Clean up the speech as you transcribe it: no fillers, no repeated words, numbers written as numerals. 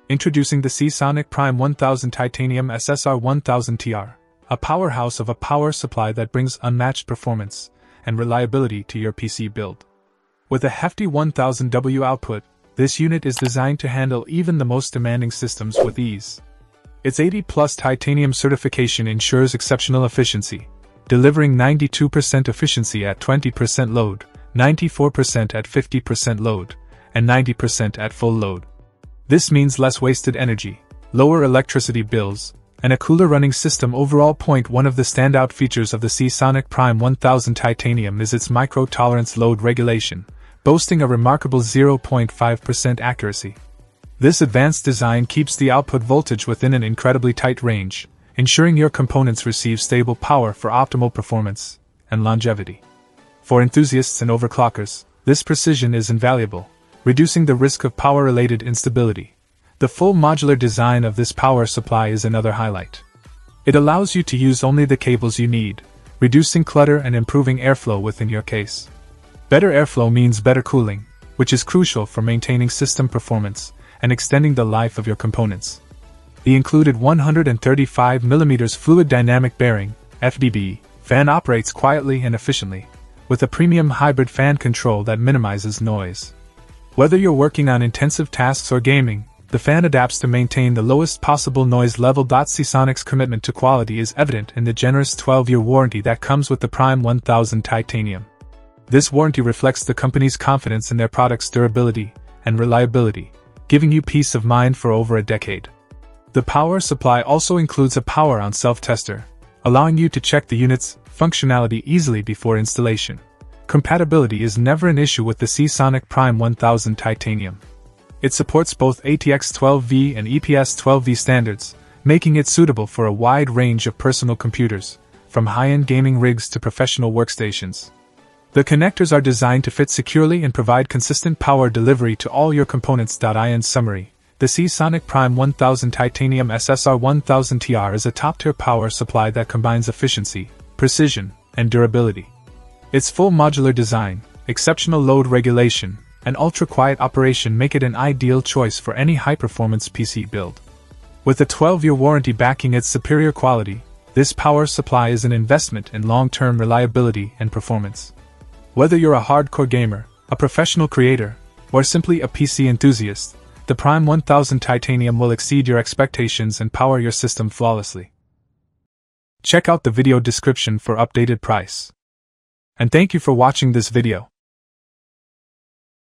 Introducing the Seasonic Prime 1000 Titanium SSR 1000 TR, a powerhouse of a power supply that brings unmatched performance and reliability to your PC build. With a hefty 1000 W output, this unit is designed to handle even the most demanding systems with ease. Its 80+ titanium certification ensures exceptional efficiency, delivering 92% efficiency at 20% load, 94% at 50% load, and 90% at full load. This means less wasted energy, lower electricity bills, and a cooler running system overall. One of the standout features of the Seasonic Prime 1000 Titanium is its micro-tolerance load regulation, boasting a remarkable 0.5% accuracy. This advanced design keeps the output voltage within an incredibly tight range, ensuring your components receive stable power for optimal performance and longevity. For enthusiasts and overclockers, this precision is invaluable, reducing the risk of power-related instability. The full modular design of this power supply is another highlight. It allows you to use only the cables you need, reducing clutter and improving airflow within your case. Better airflow means better cooling, which is crucial for maintaining system performance and extending the life of your components. The included 135mm fluid dynamic bearing (FDB) fan operates quietly and efficiently, with a premium hybrid fan control that minimizes noise. Whether you're working on intensive tasks or gaming, the fan adapts to maintain the lowest possible noise level. Seasonic's commitment to quality is evident in the generous 12-year warranty that comes with the Prime 1000 Titanium. This warranty reflects the company's confidence in their product's durability and reliability, giving you peace of mind for over a decade. The power supply also includes a power-on self-tester, allowing you to check the unit's functionality easily before installation. Compatibility is never an issue with the Seasonic Prime 1000 Titanium. It supports both ATX 12V and EPS 12V standards, making it suitable for a wide range of personal computers, from high-end gaming rigs to professional workstations. The connectors are designed to fit securely and provide consistent power delivery to all your components. In summary, the Seasonic Prime 1000 Titanium SSR 1000 TR is a top-tier power supply that combines efficiency, precision, and durability. Its full modular design, exceptional load regulation, and ultra-quiet operation make it an ideal choice for any high-performance PC build. With a 12-year warranty backing its superior quality, this power supply is an investment in long-term reliability and performance. Whether you're a hardcore gamer, a professional creator, or simply a PC enthusiast, the Prime 1000 Titanium will exceed your expectations and power your system flawlessly. Check out the video description for updated price. And thank you for watching this video.